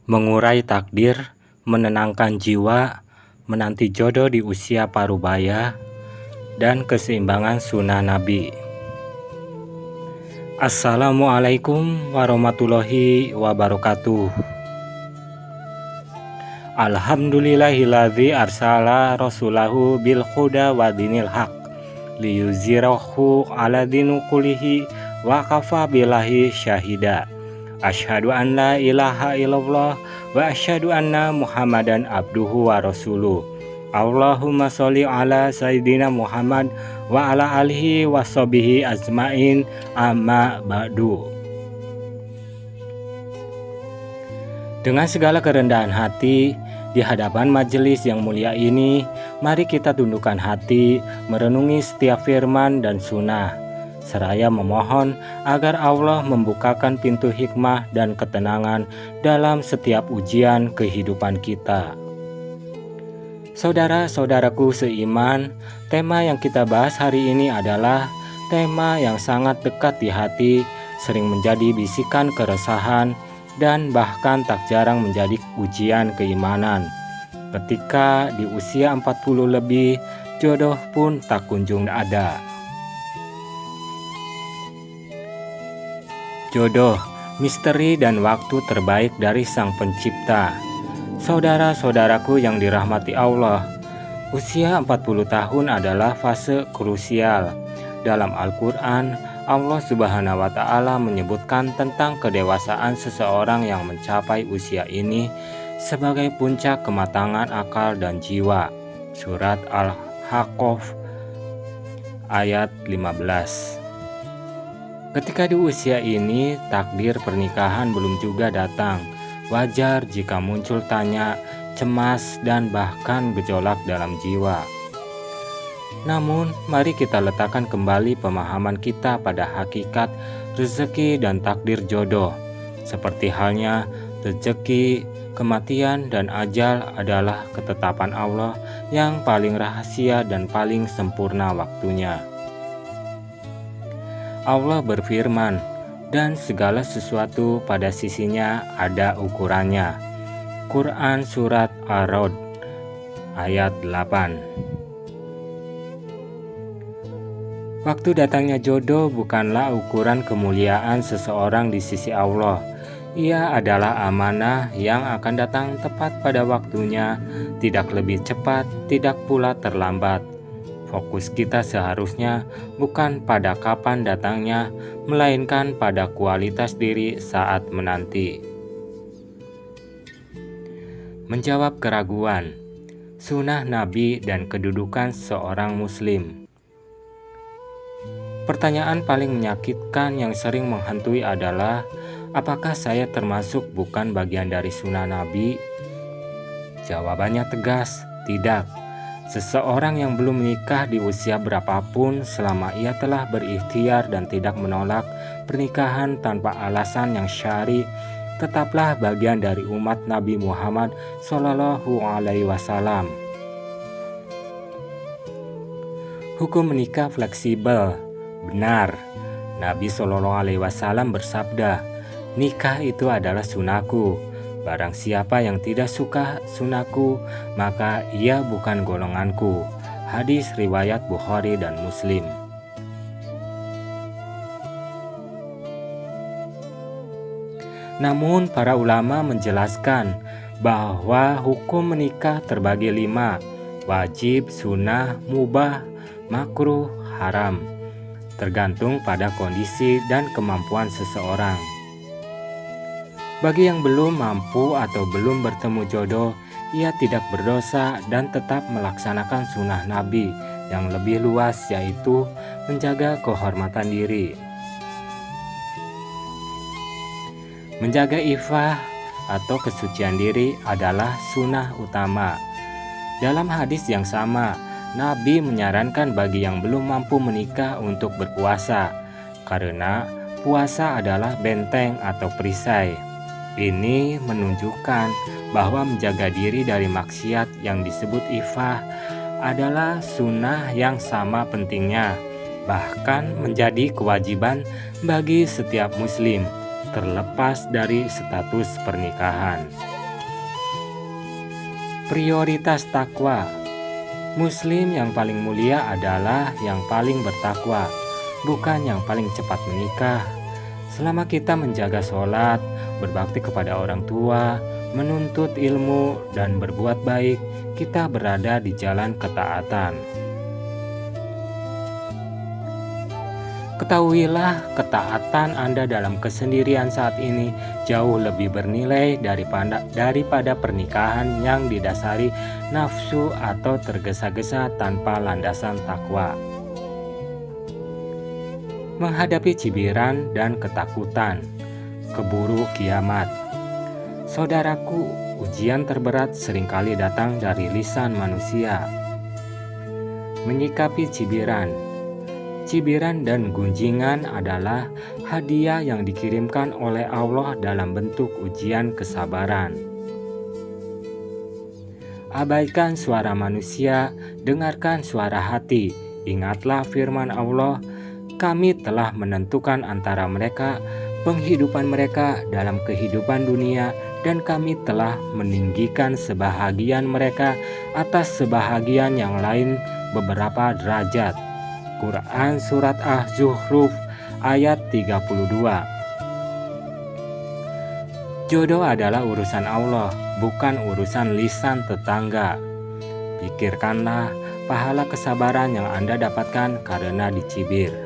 mengurai takdir, menenangkan jiwa, menanti jodoh di usia parubaya, dan keseimbangan sunnah Nabi. Assalamualaikum warahmatullahi wabarakatuh. Alhamdulillahilladzi arsala rasulahu bil huda wa dinil haq liyuzhirahu ala dini kullihi wa kafa billahi syahida. Asyhadu an la ilaha illallah wa asyhadu anna Muhammadan abduhu wa rasuluh. Allahumma sholli ala sayyidina Muhammad wa ala alihi wa sahbihi ajmain, amma ba'du. Dengan segala kerendahan hati di hadapan majelis yang mulia ini, mari kita tundukkan hati merenungi setiap firman dan sunnah, seraya memohon agar Allah membukakan pintu hikmah dan ketenangan dalam setiap ujian kehidupan kita. Saudara-saudaraku seiman, tema yang kita bahas hari ini adalah tema yang sangat dekat di hati, sering menjadi bisikan keresahan, dan bahkan tak jarang menjadi ujian keimanan. Ketika di usia 40 lebih, jodoh pun tak kunjung ada. Jodoh, misteri dan waktu terbaik dari Sang Pencipta. Saudara-saudaraku yang dirahmati Allah, usia 40 tahun adalah fase krusial. Dalam Al-Quran, Allah Subhanahu wa Ta'ala menyebutkan tentang kedewasaan seseorang yang mencapai usia ini sebagai puncak kematangan akal dan jiwa. Surat Al-Haqqaf ayat 15. Ketika di usia ini, takdir pernikahan belum juga datang. Wajar jika muncul tanya, cemas, dan bahkan gejolak dalam jiwa. Namun, mari kita letakkan kembali pemahaman kita pada hakikat rezeki dan takdir jodoh. Seperti halnya rezeki, kematian, dan ajal adalah ketetapan Allah yang paling rahasia dan paling sempurna waktunya. Allah berfirman, dan segala sesuatu pada sisinya ada ukurannya. Quran Surat Ar-Ra'd ayat 8. Waktu datangnya jodoh bukanlah ukuran kemuliaan seseorang di sisi Allah. Ia adalah amanah yang akan datang tepat pada waktunya, tidak lebih cepat, tidak pula terlambat. Fokus kita seharusnya bukan pada kapan datangnya, melainkan pada kualitas diri saat menanti. Menjawab keraguan, sunnah Nabi dan kedudukan seorang Muslim. Pertanyaan paling menyakitkan yang sering menghantui adalah, apakah saya termasuk bukan bagian dari sunnah Nabi? Jawabannya tegas, tidak. Seseorang yang belum menikah di usia berapapun, selama ia telah berikhtiar dan tidak menolak pernikahan tanpa alasan yang syar'i, tetaplah bagian dari umat Nabi Muhammad SAW. Hukum menikah fleksibel. Benar, Nabi SAW bersabda, nikah itu adalah sunahku. Barang siapa yang tidak suka sunahku, maka ia bukan golonganku. Hadis riwayat Bukhari dan Muslim. Namun para ulama menjelaskan bahwa hukum menikah terbagi 5, wajib, sunnah, mubah, makruh, haram, tergantung pada kondisi dan kemampuan seseorang. Bagi yang belum mampu atau belum bertemu jodoh, ia tidak berdosa dan tetap melaksanakan sunnah Nabi yang lebih luas, yaitu menjaga kehormatan diri. Menjaga ifah atau kesucian diri adalah sunnah utama. Dalam hadis yang sama, Nabi menyarankan bagi yang belum mampu menikah untuk berpuasa, karena puasa adalah benteng atau perisai. Ini menunjukkan bahwa menjaga diri dari maksiat yang disebut ifah adalah sunnah yang sama pentingnya, bahkan menjadi kewajiban bagi setiap muslim, terlepas dari status pernikahan. Prioritas takwa. Muslim yang paling mulia adalah yang paling bertakwa, bukan yang paling cepat menikah. Selama kita menjaga sholat, berbakti kepada orang tua, menuntut ilmu, dan berbuat baik, kita berada di jalan ketaatan. Ketahuilah, ketaatan Anda dalam kesendirian saat ini jauh lebih bernilai daripada pernikahan yang didasari nafsu atau tergesa-gesa tanpa landasan takwa. Menghadapi cibiran dan ketakutan, keburu kiamat. Saudaraku, ujian terberat seringkali datang dari lisan manusia. Menyikapi cibiran dan gunjingan adalah hadiah yang dikirimkan oleh Allah dalam bentuk ujian kesabaran. Abaikan suara manusia, dengarkan suara hati. Ingatlah firman Allah, kami telah menentukan antara mereka penghidupan mereka dalam kehidupan dunia, dan kami telah meninggikan sebahagian mereka atas sebahagian yang lain beberapa derajat. Quran Surat Az-Zukhruf ayat 32. Jodoh adalah urusan Allah, bukan urusan lisan tetangga. Pikirkanlah pahala kesabaran yang Anda dapatkan karena dicibir.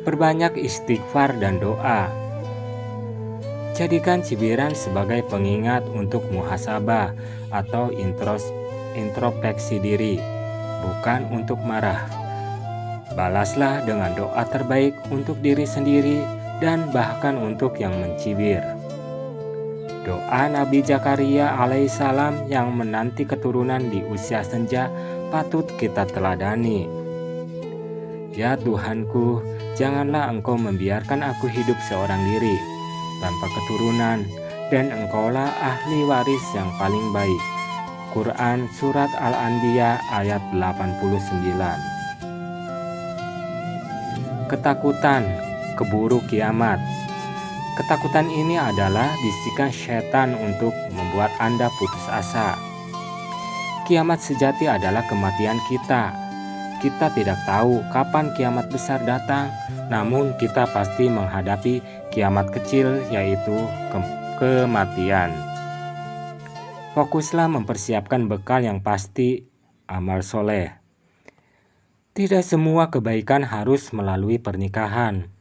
Perbanyak istighfar dan doa. Jadikan cibiran sebagai pengingat untuk muhasabah atau introspeksi diri, bukan untuk marah. Balaslah dengan doa terbaik untuk diri sendiri dan bahkan untuk yang mencibir. Doa Nabi Zakaria alaihissalam yang menanti keturunan di usia senja patut kita teladani. Ya Tuhanku, janganlah Engkau membiarkan aku hidup seorang diri, tanpa keturunan, dan Engkaulah ahli waris yang paling baik. Quran Surat Al-Anbiya ayat 89. Ketakutan, keburu kiamat. Ketakutan ini adalah bisikan setan untuk membuat Anda putus asa. Kiamat sejati adalah kematian kita. Kita tidak tahu kapan kiamat besar datang, namun kita pasti menghadapi kiamat kecil, yaitu kematian. Fokuslah mempersiapkan bekal yang pasti, amal soleh. Tidak semua kebaikan harus melalui pernikahan.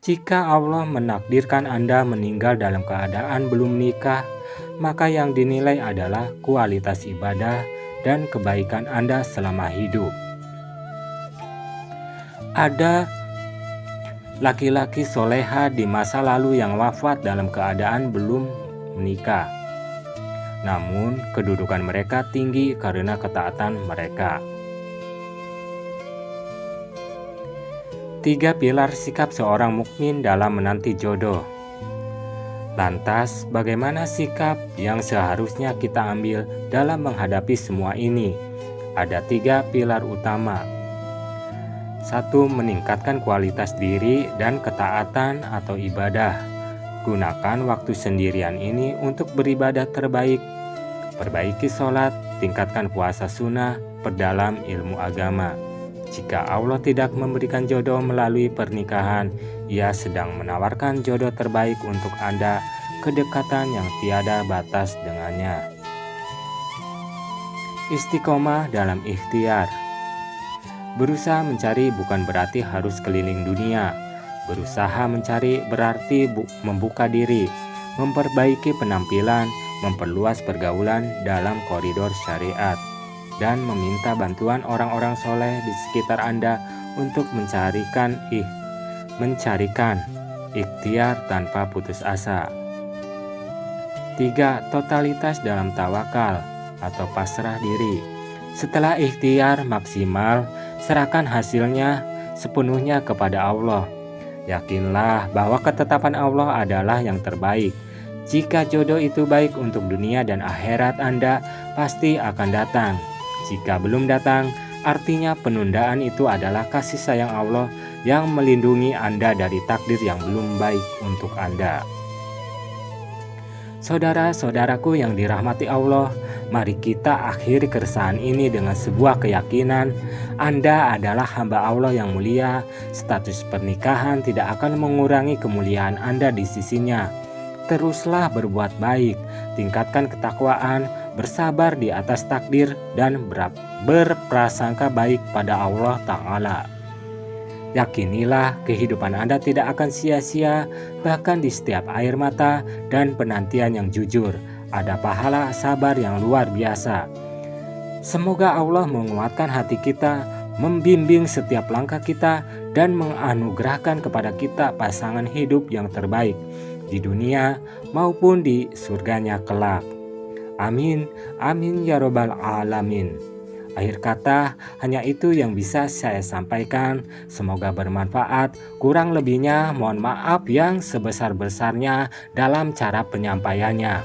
Jika Allah menakdirkan Anda meninggal dalam keadaan belum menikah, maka yang dinilai adalah kualitas ibadah dan kebaikan Anda selama hidup. Ada laki-laki soleha di masa lalu yang wafat dalam keadaan belum menikah. Namun kedudukan mereka tinggi karena ketaatan mereka. 3 pilar sikap seorang mukmin dalam menanti jodoh. Lantas, bagaimana sikap yang seharusnya kita ambil dalam menghadapi semua ini? Ada 3 pilar utama. 1. Meningkatkan kualitas diri dan ketaatan atau ibadah. Gunakan waktu sendirian ini untuk beribadah terbaik. Perbaiki sholat, tingkatkan puasa sunnah, perdalam ilmu agama. Jika Allah tidak memberikan jodoh melalui pernikahan, Ia sedang menawarkan jodoh terbaik untuk Anda, kedekatan yang tiada batas dengannya. Istiqomah dalam ikhtiar. Berusaha mencari bukan berarti harus keliling dunia. Berusaha mencari berarti membuka diri, memperbaiki penampilan, memperluas pergaulan dalam koridor syariat, dan meminta bantuan orang-orang soleh di sekitar Anda untuk mencarikan ikhtiar tanpa putus asa. 3. Totalitas dalam tawakal atau pasrah diri. Setelah ikhtiar maksimal, serahkan hasilnya sepenuhnya kepada Allah. Yakinlah bahwa ketetapan Allah adalah yang terbaik. Jika jodoh itu baik untuk dunia dan akhirat Anda, pasti akan datang. Jika belum datang, artinya penundaan itu adalah kasih sayang Allah yang melindungi Anda dari takdir yang belum baik untuk Anda. Saudara-saudaraku yang dirahmati Allah, mari kita akhiri keresahan ini dengan sebuah keyakinan Anda adalah hamba Allah yang mulia. Status pernikahan tidak akan mengurangi kemuliaan Anda di sisinya. Teruslah berbuat baik, tingkatkan ketakwaan, bersabar di atas takdir, dan berprasangka baik pada Allah Ta'ala. Yakinilah kehidupan Anda tidak akan sia-sia, bahkan di setiap air mata dan penantian yang jujur, ada pahala sabar yang luar biasa. Semoga Allah menguatkan hati kita, membimbing setiap langkah kita, dan menganugerahkan kepada kita pasangan hidup yang terbaik di dunia maupun di surganya kelak. Amin, amin ya robbal alamin. Akhir kata, hanya itu yang bisa saya sampaikan. Semoga bermanfaat. Kurang lebihnya mohon maaf yang sebesar-besarnya dalam cara penyampaiannya.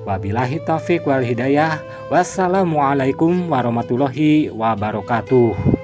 Wabillahi taufik wal hidayah. Wassalamualaikum warahmatullahi wabarakatuh.